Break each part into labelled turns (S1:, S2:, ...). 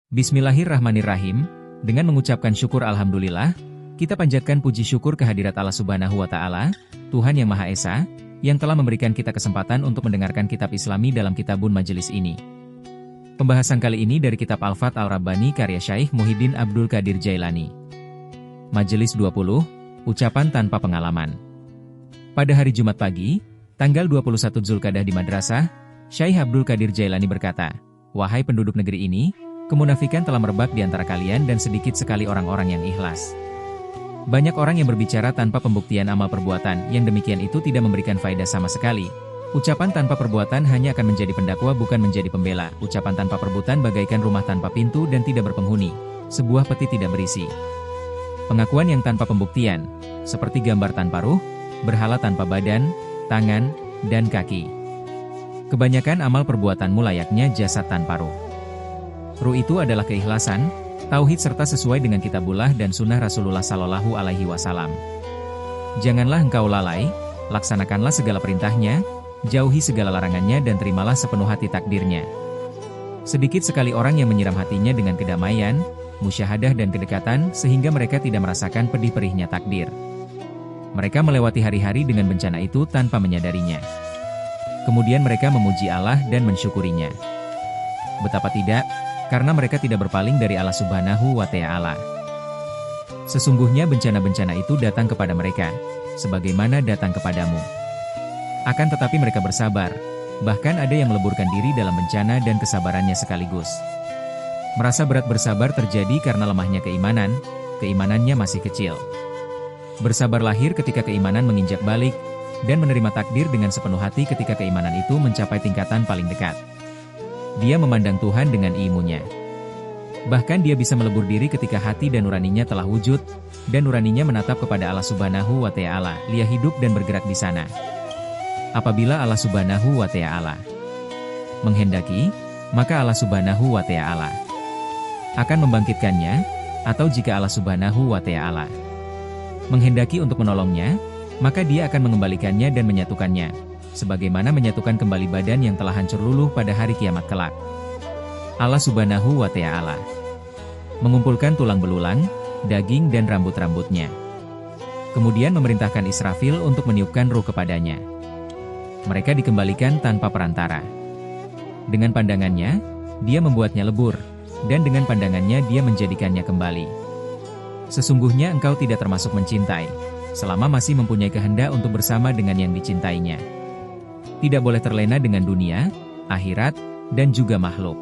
S1: Bismillahirrahmanirrahim, dengan mengucapkan syukur Alhamdulillah, kita panjatkan puji syukur kehadirat Allah Subhanahu wa Ta'ala, Tuhan yang Maha Esa, yang telah memberikan kita kesempatan untuk mendengarkan kitab Islami dalam kitabun majelis ini. Pembahasan kali ini dari kitab Al-Fath Al-Rabbani karya Syaikh Muhyiddin Abdul Qadir Jailani. Majelis 20, Ucapan Tanpa Pengalaman. Pada hari Jumat pagi, tanggal 21 Zulkadah di madrasah, Syaikh Abdul Qadir Jailani berkata, "Wahai penduduk negeri ini, kemunafikan telah merebak di antara kalian dan sedikit sekali orang-orang yang ikhlas. Banyak orang yang berbicara tanpa pembuktian amal perbuatan, yang demikian itu tidak memberikan faedah sama sekali. Ucapan tanpa perbuatan hanya akan menjadi pendakwa bukan menjadi pembela. Ucapan tanpa perbuatan bagaikan rumah tanpa pintu dan tidak berpenghuni, sebuah peti tidak berisi. Pengakuan yang tanpa pembuktian, seperti gambar tanpa ruh, berhala tanpa badan, tangan, dan kaki. Kebanyakan amal perbuatanmu layaknya jasad tanpa ruh. Ruh itu adalah keikhlasan, tauhid serta sesuai dengan kitabullah dan sunnah Rasulullah Shallallahu Alaihi Wasallam. Janganlah engkau lalai, laksanakanlah segala perintahnya, jauhi segala larangannya dan terimalah sepenuh hati takdirnya. Sedikit sekali orang yang menyiram hatinya dengan kedamaian, musyahadah dan kedekatan sehingga mereka tidak merasakan pedih-perihnya takdir. Mereka melewati hari-hari dengan bencana itu tanpa menyadarinya. Kemudian mereka memuji Allah dan mensyukurinya. Betapa tidak, karena mereka tidak berpaling dari Allah Subhanahu wa Ta'ala. Sesungguhnya bencana-bencana itu datang kepada mereka, sebagaimana datang kepadamu. Akan tetapi mereka bersabar, bahkan ada yang meleburkan diri dalam bencana dan kesabarannya sekaligus. Merasa berat bersabar terjadi karena lemahnya keimanan, keimanannya masih kecil. Bersabar lahir ketika keimanan menginjak balik, dan menerima takdir dengan sepenuh hati ketika keimanan itu mencapai tingkatan paling dekat. Dia memandang Tuhan dengan ilmunya. Bahkan dia bisa melebur diri ketika hati dan nuraninya telah wujud, dan nuraninya menatap kepada Allah Subhanahu wa Ta'ala, dia hidup dan bergerak di sana. Apabila Allah Subhanahu wa Ta'ala menghendaki, maka Allah Subhanahu wa Ta'ala akan membangkitkannya, atau jika Allah Subhanahu wa Ta'ala menghendaki untuk menolongnya, maka dia akan mengembalikannya dan menyatukannya, sebagaimana menyatukan kembali badan yang telah hancur luluh pada hari kiamat kelak. Allah Subhanahu wa Ta'ala mengumpulkan tulang belulang, daging dan rambut-rambutnya. Kemudian memerintahkan Israfil untuk meniupkan ruh kepadanya. Mereka dikembalikan tanpa perantara. Dengan pandangannya, dia membuatnya lebur, dan dengan pandangannya dia menjadikannya kembali. Sesungguhnya engkau tidak termasuk mencintai, selama masih mempunyai kehendak untuk bersama dengan yang dicintainya. Tidak boleh terlena dengan dunia, akhirat, dan juga makhluk.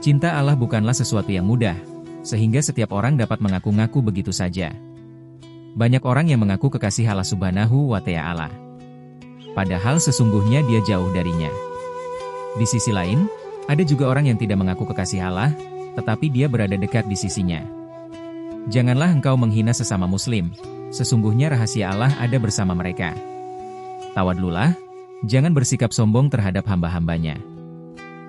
S1: Cinta Allah bukanlah sesuatu yang mudah, sehingga setiap orang dapat mengaku-ngaku begitu saja. Banyak orang yang mengaku kekasih Allah Subhanahu wa Ta'ala, padahal sesungguhnya dia jauh darinya. Di sisi lain, ada juga orang yang tidak mengaku kekasih Allah, tetapi dia berada dekat di sisinya. Janganlah engkau menghina sesama muslim, sesungguhnya rahasia Allah ada bersama mereka. Tawadlulah, jangan bersikap sombong terhadap hamba-hambanya.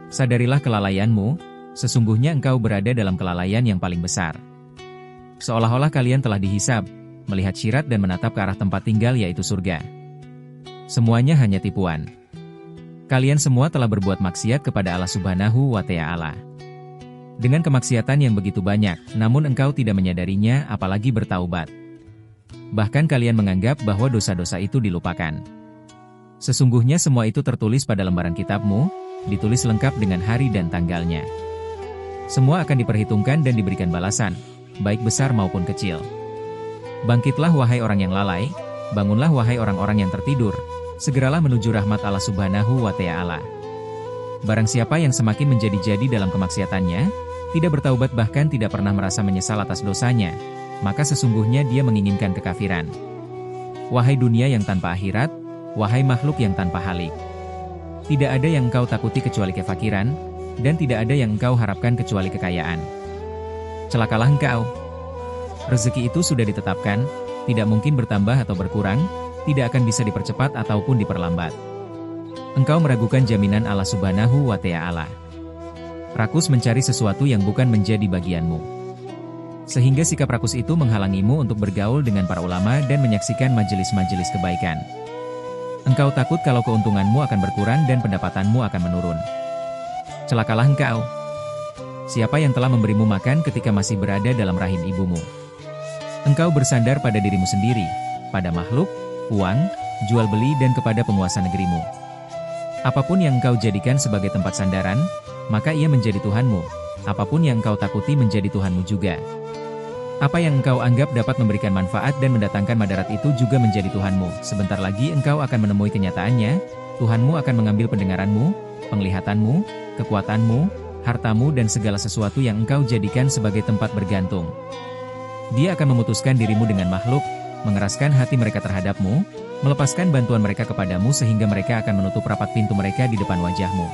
S1: Sadarilah kelalaianmu, sesungguhnya engkau berada dalam kelalaian yang paling besar. Seolah-olah kalian telah dihisab, melihat syirat dan menatap ke arah tempat tinggal yaitu surga. Semuanya hanya tipuan. Kalian semua telah berbuat maksiat kepada Allah Subhanahu wa Ta'ala. Dengan kemaksiatan yang begitu banyak, namun engkau tidak menyadarinya apalagi bertaubat. Bahkan kalian menganggap bahwa dosa-dosa itu dilupakan. Sesungguhnya semua itu tertulis pada lembaran kitabmu, ditulis lengkap dengan hari dan tanggalnya. Semua akan diperhitungkan dan diberikan balasan, baik besar maupun kecil. Bangkitlah wahai orang yang lalai, bangunlah wahai orang-orang yang tertidur, segeralah menuju rahmat Allah Subhanahu wa Ta'ala. Barang siapa yang semakin menjadi-jadi dalam kemaksiatannya, tidak bertaubat bahkan tidak pernah merasa menyesal atas dosanya, maka sesungguhnya dia menginginkan kekafiran. Wahai dunia yang tanpa akhirat, wahai makhluk yang tanpa halik. Tidak ada yang engkau takuti kecuali kefakiran, dan tidak ada yang engkau harapkan kecuali kekayaan. Celakalah engkau. Rezeki itu sudah ditetapkan, tidak mungkin bertambah atau berkurang, tidak akan bisa dipercepat ataupun diperlambat. Engkau meragukan jaminan Allah Subhanahu wa Ta'ala. Rakus mencari sesuatu yang bukan menjadi bagianmu. Sehingga sikap rakus itu menghalangimu untuk bergaul dengan para ulama dan menyaksikan majelis-majelis kebaikan. Engkau takut kalau keuntunganmu akan berkurang dan pendapatanmu akan menurun. Celakalah engkau. Siapa yang telah memberimu makan ketika masih berada dalam rahim ibumu? Engkau bersandar pada dirimu sendiri, pada makhluk, uang, jual beli dan kepada penguasa negerimu. Apapun yang engkau jadikan sebagai tempat sandaran, maka ia menjadi Tuhanmu. Apapun yang engkau takuti menjadi Tuhanmu juga. Apa yang engkau anggap dapat memberikan manfaat dan mendatangkan madarat itu juga menjadi Tuhanmu. Sebentar lagi engkau akan menemui kenyataannya, Tuhanmu akan mengambil pendengaranmu, penglihatanmu, kekuatanmu, hartamu dan segala sesuatu yang engkau jadikan sebagai tempat bergantung. Dia akan memutuskan dirimu dengan makhluk, mengeraskan hati mereka terhadapmu, melepaskan bantuan mereka kepadamu sehingga mereka akan menutup rapat pintu mereka di depan wajahmu.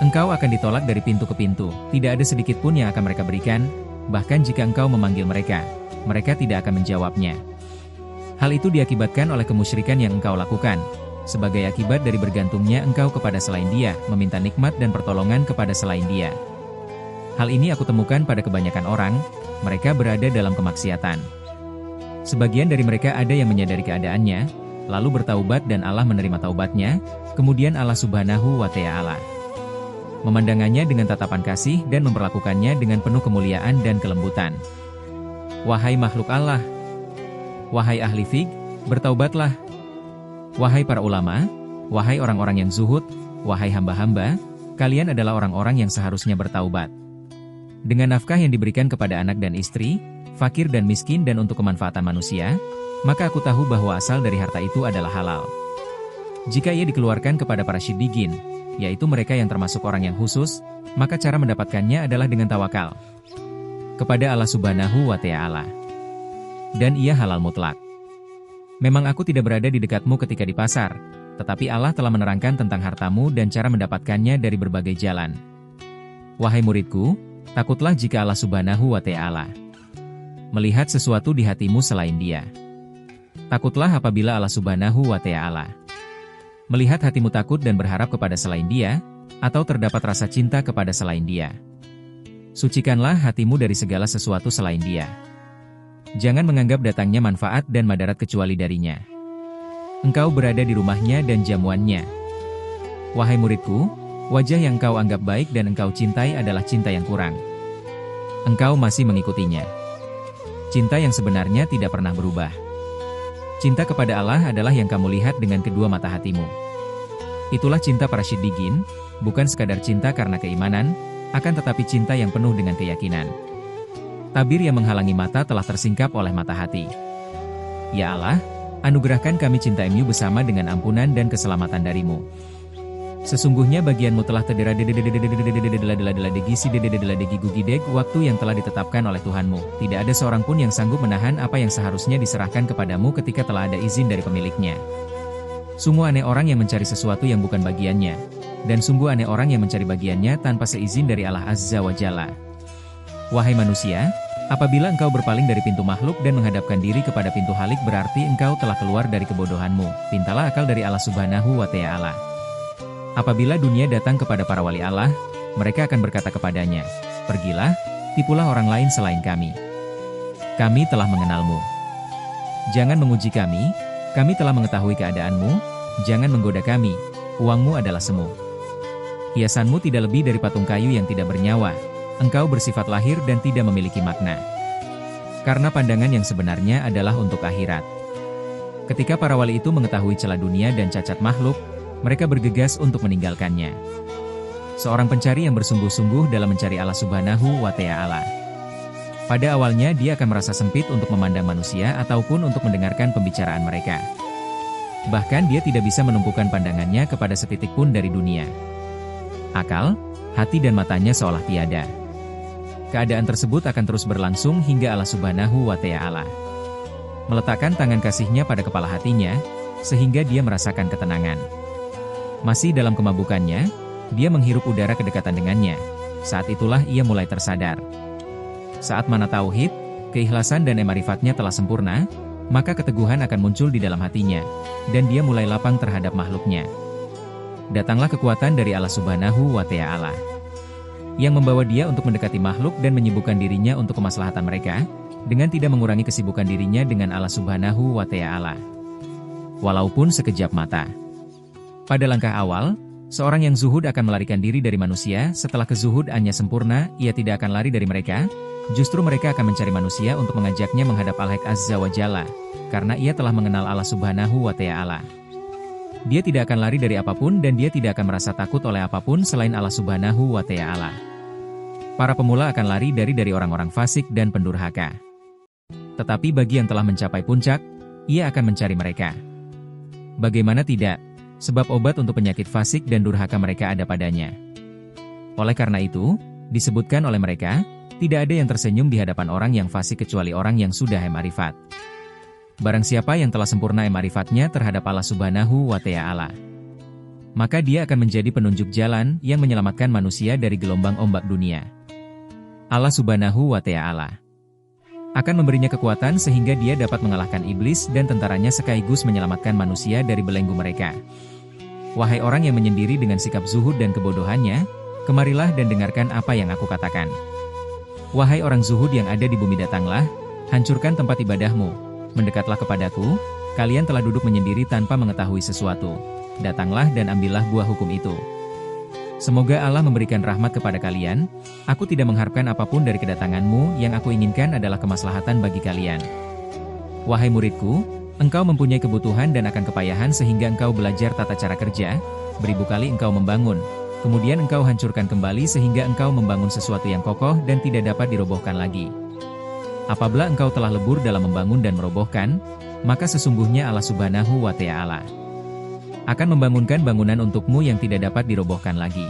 S1: Engkau akan ditolak dari pintu ke pintu, tidak ada sedikit pun yang akan mereka berikan. Bahkan jika engkau memanggil mereka, mereka tidak akan menjawabnya. Hal itu diakibatkan oleh kemusyrikan yang engkau lakukan. Sebagai akibat dari bergantungnya engkau kepada selain Dia, meminta nikmat dan pertolongan kepada selain Dia. Hal ini aku temukan pada kebanyakan orang, mereka berada dalam kemaksiatan. Sebagian dari mereka ada yang menyadari keadaannya, lalu bertaubat dan Allah menerima taubatnya, kemudian Allah Subhanahu wa Ta'ala memandangannya dengan tatapan kasih dan memperlakukannya dengan penuh kemuliaan dan kelembutan. Wahai makhluk Allah, wahai ahli fiqh, bertaubatlah. Wahai para ulama, wahai orang-orang yang zuhud, wahai hamba-hamba, kalian adalah orang-orang yang seharusnya bertaubat. Dengan nafkah yang diberikan kepada anak dan istri, fakir dan miskin dan untuk kemanfaatan manusia, maka aku tahu bahwa asal dari harta itu adalah halal. Jika ia dikeluarkan kepada para syiddiqin, yaitu mereka yang termasuk orang yang khusus, maka cara mendapatkannya adalah dengan tawakal kepada Allah Subhanahu wa Ta'ala. Dan ia halal mutlak. Memang aku tidak berada di dekatmu ketika di pasar, tetapi Allah telah menerangkan tentang hartamu dan cara mendapatkannya dari berbagai jalan. Wahai muridku, takutlah jika Allah Subhanahu wa Ta'ala melihat sesuatu di hatimu selain Dia. Takutlah apabila Allah Subhanahu wa Ta'ala melihat hatimu takut dan berharap kepada selain Dia, atau terdapat rasa cinta kepada selain Dia. Sucikanlah hatimu dari segala sesuatu selain Dia. Jangan menganggap datangnya manfaat dan madarat kecuali darinya. Engkau berada di rumahnya dan jamuannya. Wahai muridku, wajah yang engkau anggap baik dan engkau cintai adalah cinta yang kurang. Engkau masih mengikutinya. Cinta yang sebenarnya tidak pernah berubah. Cinta kepada Allah adalah yang kamu lihat dengan kedua mata hatimu. Itulah cinta para syiddiqin, bukan sekadar cinta karena keimanan, akan tetapi cinta yang penuh dengan keyakinan. Tabir yang menghalangi mata telah tersingkap oleh mata hati. Ya Allah, anugerahkan kami cinta-Mu bersama dengan ampunan dan keselamatan darimu. Sesungguhnya bagianmu telah waktu yang telah ditetapkan oleh Tuhanmu. Tidak ada seorang pun yang sanggup menahan apa yang seharusnya diserahkan kepadamu ketika telah ada izin dari pemiliknya. Sungguh aneh orang yang mencari sesuatu yang bukan bagiannya, dan sungguh aneh orang yang mencari bagiannya tanpa seizin dari Allah Azza wa Jalla. Wahai manusia, apabila engkau berpaling dari pintu makhluk dan menghadapkan diri kepada pintu Halik berarti engkau telah keluar dari kebodohanmu. Pintalah akal dari Allah Subhanahu wa Ta'ala. Apabila dunia datang kepada para wali Allah, mereka akan berkata kepadanya, pergilah, tipulah orang lain selain kami. Kami telah mengenalmu. Jangan menguji kami telah mengetahui keadaanmu, jangan menggoda kami, uangmu adalah semu. Hiasanmu tidak lebih dari patung kayu yang tidak bernyawa, engkau bersifat lahir dan tidak memiliki makna. Karena pandangan yang sebenarnya adalah untuk akhirat. Ketika para wali itu mengetahui celah dunia dan cacat makhluk, mereka bergegas untuk meninggalkannya. Seorang pencari yang bersungguh-sungguh dalam mencari Allah Subhanahu wa Ta'ala. Pada awalnya dia akan merasa sempit untuk memandang manusia ataupun untuk mendengarkan pembicaraan mereka. Bahkan dia tidak bisa menumpukan pandangannya kepada setitik pun dari dunia. Akal, hati dan matanya seolah tiada. Keadaan tersebut akan terus berlangsung hingga Allah Subhanahu wa Ta'ala meletakkan tangan kasih-Nya pada kepala hatinya, sehingga dia merasakan ketenangan. Masih dalam kemabukannya, dia menghirup udara kedekatan dengannya. Saat itulah ia mulai tersadar. Saat mana tauhid, keikhlasan dan ma'rifatnya telah sempurna, maka keteguhan akan muncul di dalam hatinya, dan dia mulai lapang terhadap makhluknya. Datanglah kekuatan dari Allah Subhanahu wa Ta'ala yang membawa dia untuk mendekati makhluk dan menyibukkan dirinya untuk kemaslahatan mereka, dengan tidak mengurangi kesibukan dirinya dengan Allah Subhanahu wa Ta'ala. Walaupun sekejap mata. Pada langkah awal, Seorang yang zuhud akan melarikan diri dari manusia. Setelah kezuhudannya sempurna, ia tidak akan lari dari mereka. Justru mereka akan mencari manusia untuk mengajaknya menghadap Al-Haq Azza wa Jalla, karena ia telah mengenal Allah Subhanahu wa Ta'ala. Dia tidak akan lari dari apapun dan dia tidak akan merasa takut oleh apapun selain Allah Subhanahu wa Ta'ala. Para pemula akan lari dari orang-orang fasik dan pendurhaka. Tetapi bagi yang telah mencapai puncak, ia akan mencari mereka. Bagaimana tidak? Sebab obat untuk penyakit fasik dan durhaka mereka ada padanya. Oleh karena itu, disebutkan oleh mereka, tidak ada yang tersenyum di hadapan orang yang fasik kecuali orang yang sudah ma'rifat. Barang siapa yang telah sempurna ma'rifatnya terhadap Allah Subhanahu wa Ta'ala, maka dia akan menjadi penunjuk jalan yang menyelamatkan manusia dari gelombang ombak dunia. Allah Subhanahu wa Ta'ala akan memberinya kekuatan sehingga dia dapat mengalahkan iblis dan tentaranya sekaligus menyelamatkan manusia dari belenggu mereka. Wahai orang yang menyendiri dengan sikap zuhud dan kebodohannya, kemarilah dan dengarkan apa yang aku katakan. Wahai orang zuhud yang ada di bumi, datanglah, hancurkan tempat ibadahmu, mendekatlah kepadaku, kalian telah duduk menyendiri tanpa mengetahui sesuatu. Datanglah dan ambillah buah hukum itu. Semoga Allah memberikan rahmat kepada kalian. Aku tidak mengharapkan apapun dari kedatanganmu, yang aku inginkan adalah kemaslahatan bagi kalian. Wahai muridku, engkau mempunyai kebutuhan dan akan kepayahan sehingga engkau belajar tata cara kerja, beribu kali engkau membangun, kemudian engkau hancurkan kembali sehingga engkau membangun sesuatu yang kokoh dan tidak dapat dirobohkan lagi. Apabila engkau telah lebur dalam membangun dan merobohkan, maka sesungguhnya Allah Subhanahu wa Ta'ala akan membangunkan bangunan untukmu yang tidak dapat dirobohkan lagi.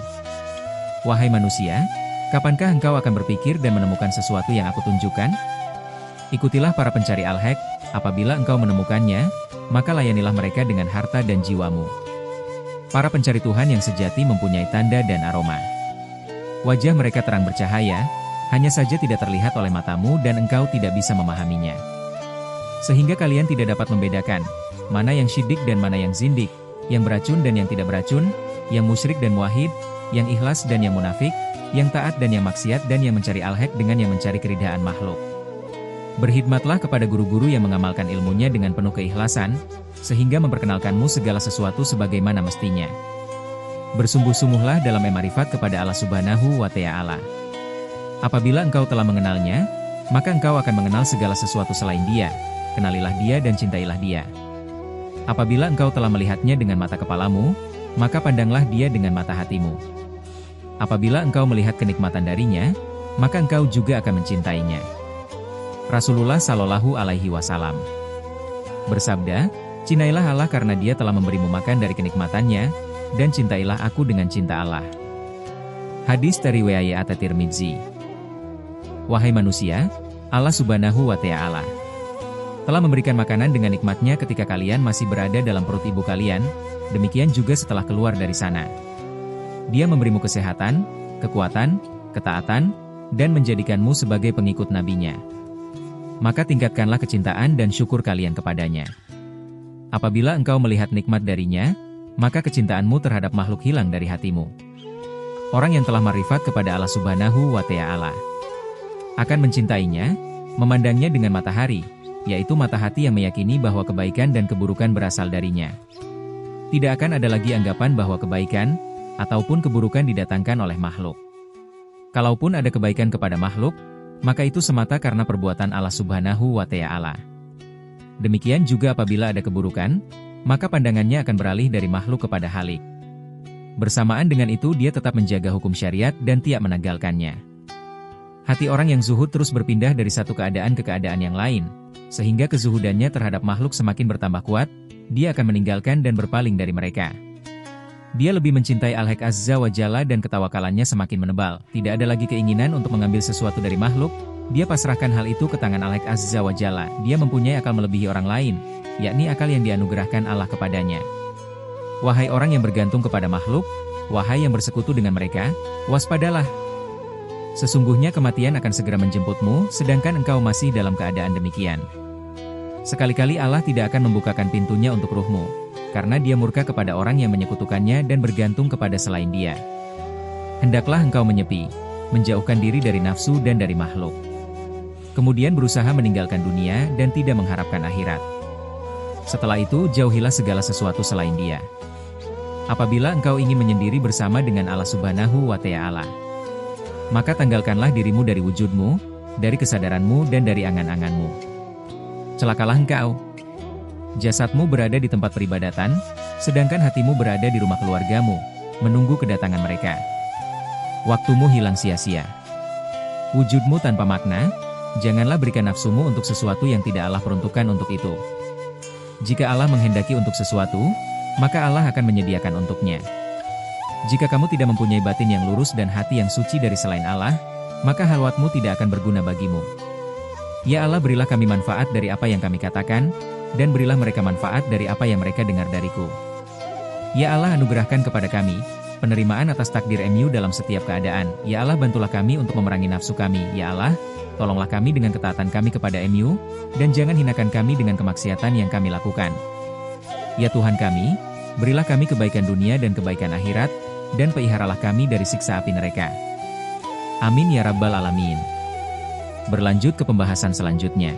S1: Wahai manusia, kapankah engkau akan berpikir dan menemukan sesuatu yang aku tunjukkan? Ikutilah para pencari Al-Haq, apabila engkau menemukannya, maka layanilah mereka dengan harta dan jiwamu. Para pencari Tuhan yang sejati mempunyai tanda dan aroma. Wajah mereka terang bercahaya, hanya saja tidak terlihat oleh matamu dan engkau tidak bisa memahaminya. Sehingga kalian tidak dapat membedakan, mana yang syidik dan mana yang zindik, yang beracun dan yang tidak beracun, yang musyrik dan muwahhid, yang ikhlas dan yang munafik, yang taat dan yang maksiat dan yang mencari Al-Haq dengan yang mencari keridhaan makhluk. Berkhidmatlah kepada guru-guru yang mengamalkan ilmunya dengan penuh keikhlasan, sehingga memperkenalkanmu segala sesuatu sebagaimana mestinya. Bersungguh-sungguhlah dalam ma'rifat kepada Allah Subhanahu wa Ta'ala. Apabila engkau telah mengenalnya, maka engkau akan mengenal segala sesuatu selain Dia. Kenalilah Dia dan cintailah Dia. Apabila engkau telah melihatnya dengan mata kepalamu, maka pandanglah Dia dengan mata hatimu. Apabila engkau melihat kenikmatan darinya, maka engkau juga akan mencintainya. Rasulullah Shallallahu Alaihi Wasallam bersabda, cintailah Allah karena Dia telah memberimu makan dari kenikmatannya, dan cintailah aku dengan cinta Allah. Hadis dari riwayat At-Tirmidzi. Wahai manusia, Allah Subhanahu wa Ta'ala telah memberikan makanan dengan nikmatnya ketika kalian masih berada dalam perut ibu kalian, demikian juga setelah keluar dari sana. Dia memberimu kesehatan, kekuatan, ketaatan, dan menjadikanmu sebagai pengikut nabinya. Maka tingkatkanlah kecintaan dan syukur kalian kepadanya. Apabila engkau melihat nikmat darinya, maka kecintaanmu terhadap makhluk hilang dari hatimu. Orang yang telah ma'rifat kepada Allah Subhanahu wa Ta'ala akan mencintainya, memandangnya dengan matahari, yaitu mata hati yang meyakini bahwa kebaikan dan keburukan berasal darinya. Tidak akan ada lagi anggapan bahwa kebaikan ataupun keburukan didatangkan oleh makhluk. Kalaupun ada kebaikan kepada makhluk, maka itu semata karena perbuatan Allah Subhanahu wa Ta'ala. Demikian juga apabila ada keburukan, maka pandangannya akan beralih dari makhluk kepada Khalik. Bersamaan dengan itu dia tetap menjaga hukum syariat dan tiap menanggalkannya. Hati orang yang zuhud terus berpindah dari satu keadaan ke keadaan yang lain, sehingga kezuhudannya terhadap makhluk semakin bertambah kuat, dia akan meninggalkan dan berpaling dari mereka. Dia lebih mencintai Al-Haq Azza wa Jalla dan ketawakalannya semakin menebal. Tidak ada lagi keinginan untuk mengambil sesuatu dari makhluk, dia pasrahkan hal itu ke tangan Al-Haq Azza wa Jalla. Dia mempunyai akal melebihi orang lain, yakni akal yang dianugerahkan Allah kepadanya. Wahai orang yang bergantung kepada makhluk, wahai yang bersekutu dengan mereka, waspadalah. Sesungguhnya kematian akan segera menjemputmu, sedangkan engkau masih dalam keadaan demikian. Sekali-kali Allah tidak akan membukakan pintunya untuk ruhmu, karena Dia murka kepada orang yang menyekutukannya dan bergantung kepada selain Dia. Hendaklah engkau menyepi, menjauhkan diri dari nafsu dan dari makhluk. Kemudian berusaha meninggalkan dunia dan tidak mengharapkan akhirat. Setelah itu jauhilah segala sesuatu selain Dia. Apabila engkau ingin menyendiri bersama dengan Allah Subhanahu wa Ta'ala, maka tanggalkanlah dirimu dari wujudmu, dari kesadaranmu dan dari angan-anganmu. Celakalah engkau. Jasadmu berada di tempat peribadatan, sedangkan hatimu berada di rumah keluargamu, menunggu kedatangan mereka. Waktumu hilang sia-sia. Wujudmu tanpa makna, janganlah berikan nafsumu untuk sesuatu yang tidak Allah peruntukkan untuk itu. Jika Allah menghendaki untuk sesuatu, maka Allah akan menyediakan untuknya. Jika kamu tidak mempunyai batin yang lurus dan hati yang suci dari selain Allah, maka halwatmu tidak akan berguna bagimu. Ya Allah, berilah kami manfaat dari apa yang kami katakan, dan berilah mereka manfaat dari apa yang mereka dengar dariku. Ya Allah, anugerahkan kepada kami penerimaan atas takdir MU dalam setiap keadaan. Ya Allah, bantulah kami untuk memerangi nafsu kami. Ya Allah, tolonglah kami dengan ketaatan kami kepada MU, dan jangan hinakan kami dengan kemaksiatan yang kami lakukan. Ya Tuhan kami, berilah kami kebaikan dunia dan kebaikan akhirat, dan peliharalah kami dari siksa api neraka. Amin ya Rabbal Alamin. Berlanjut ke pembahasan selanjutnya.